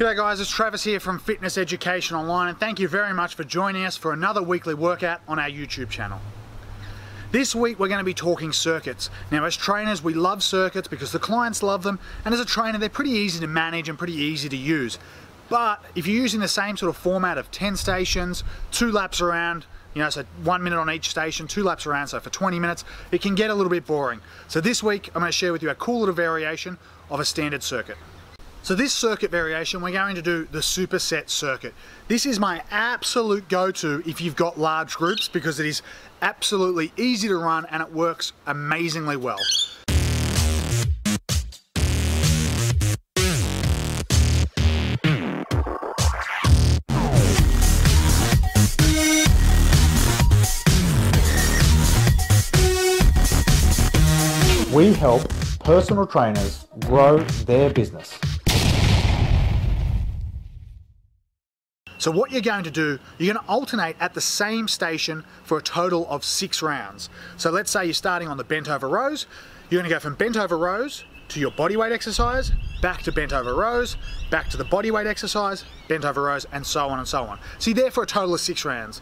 G'day guys, it's Travis here from Fitness Education Online, and thank you very much for joining us for another weekly workout on our YouTube channel. This week we're going to be talking circuits. Now as trainers we love circuits because the clients love them, and as a trainer they're pretty easy to manage and pretty easy to use. But if you're using the same sort of format of 10 stations, 2 laps around, so 1 minute on each station, 2 laps around, so for 20 minutes, it can get a little bit boring. So this week I'm going to share with you a cool little variation of a standard circuit. So this circuit variation, we're going to do the Superset Circuit. This is my absolute go-to if you've got large groups because it is absolutely easy to run and it works amazingly well. We help personal trainers grow their business. So what you're going to do, you're going to alternate at the same station for a total of 6 rounds. So let's say you're starting on the bent over rows. You're going to go from bent over rows to your body weight exercise, back to bent over rows, back to the body weight exercise, bent over rows, and so on and so on. So you're there for a total of 6 rounds.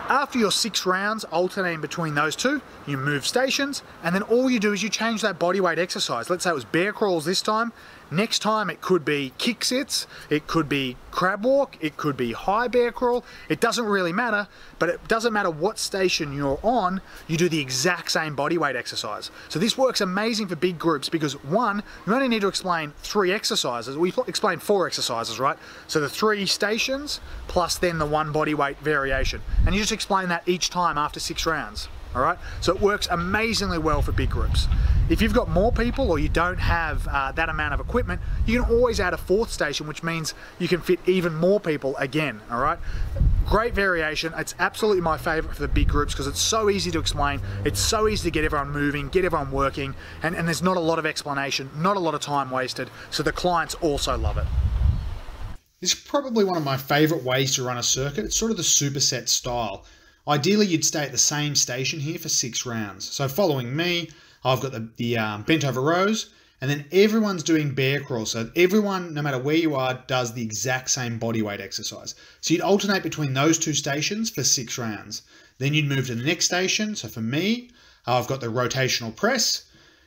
After your 6 rounds, alternating between those two, you move stations, and then all you do is you change that body weight exercise. Let's say it was bear crawls this time. Next time it could be kick sits, it could be crab walk, it could be high bear crawl. It doesn't really matter, but it doesn't matter what station you're on, you do the exact same body weight exercise. So this works amazing for big groups because one, you only need to explain 3 exercises. We explained 4 exercises, right? So the 3 stations plus then the 1 body weight variation. And you just explain that each time after 6 rounds. All right, so it works amazingly well for big groups. If you've got more people or you don't have that amount of equipment, you can always add a 4th station, which means you can fit even more people again. All right, great variation. It's absolutely my favorite for the big groups because it's so easy to explain. It's so easy to get everyone moving, get everyone working, and there's not a lot of explanation, not a lot of time wasted. So the clients also love it. This is probably one of my favorite ways to run a circuit. It's sort of the superset style. Ideally, you'd stay at the same station here for 6 rounds. So following me, I've got the bent over rows, and then everyone's doing bear crawl. So everyone, no matter where you are, does the exact same body weight exercise. So you'd alternate between those 2 stations for 6 rounds. Then you'd move to the next station. So for me, I've got the rotational press,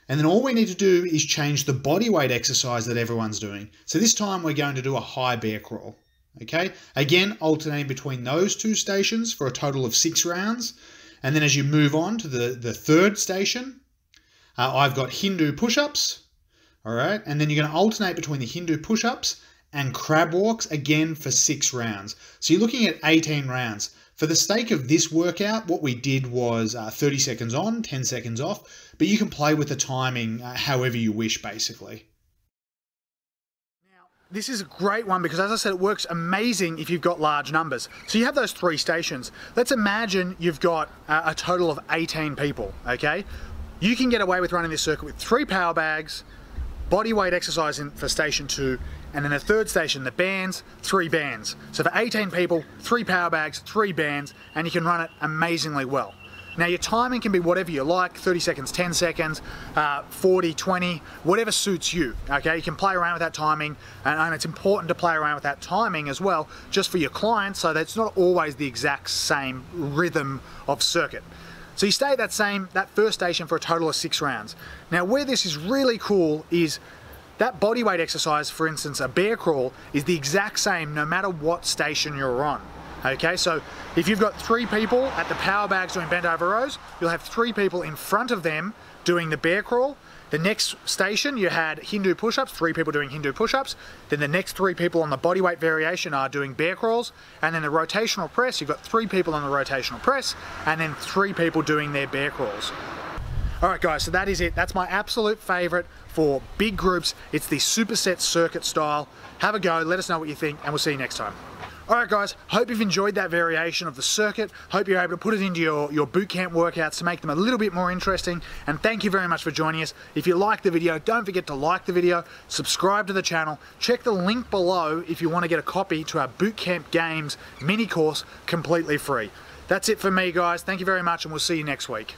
and then all we need to do is change the body weight exercise that everyone's doing. So this time we're going to do a high bear crawl. Okay, again, alternating between those 2 stations for a total of 6 rounds. And then as you move on to the 3rd station, I've got Hindu push-ups. All right, and then you're going to alternate between the Hindu push-ups and crab walks again for 6 rounds. So you're looking at 18 rounds. For the sake of this workout, what we did was 30 seconds on, 10 seconds off, but you can play with the timing however you wish, basically. This is a great one because, as I said, it works amazing if you've got large numbers. So you have those 3 stations. Let's imagine you've got a total of 18 people, okay? You can get away with running this circuit with 3 power bags, body weight exercise for station 2, and then the 3rd station, the bands, 3 bands. So for 18 people, 3 power bags, 3 bands, and you can run it amazingly well. Now your timing can be whatever you like, 30 seconds, 10 seconds, 40, 20, whatever suits you, okay? You can play around with that timing, and it's important to play around with that timing as well, just for your clients, so that it's not always the exact same rhythm of circuit. So you stay at that 1st station for a total of 6 rounds. Now where this is really cool is that body weight exercise, for instance, a bear crawl, is the exact same no matter what station you're on. Okay, so if you've got 3 people at the power bags doing bent over rows, you'll have 3 people in front of them doing the bear crawl. The next station you had Hindu push-ups, 3 people doing Hindu push-ups. Then the next 3 people on the body weight variation are doing bear crawls. And then the rotational press, you've got 3 people on the rotational press, and then 3 people doing their bear crawls. All right guys, so that is it. That's my absolute favorite for big groups. It's the Superset Circuit style. Have a go, let us know what you think, and we'll see you next time. Alright guys, hope you've enjoyed that variation of the circuit. Hope you're able to put it into your bootcamp workouts to make them a little bit more interesting. And thank you very much for joining us. If you liked the video, don't forget to like the video, subscribe to the channel, check the link below if you want to get a copy to our Bootcamp Games mini course completely free. That's it for me guys. Thank you very much and we'll see you next week.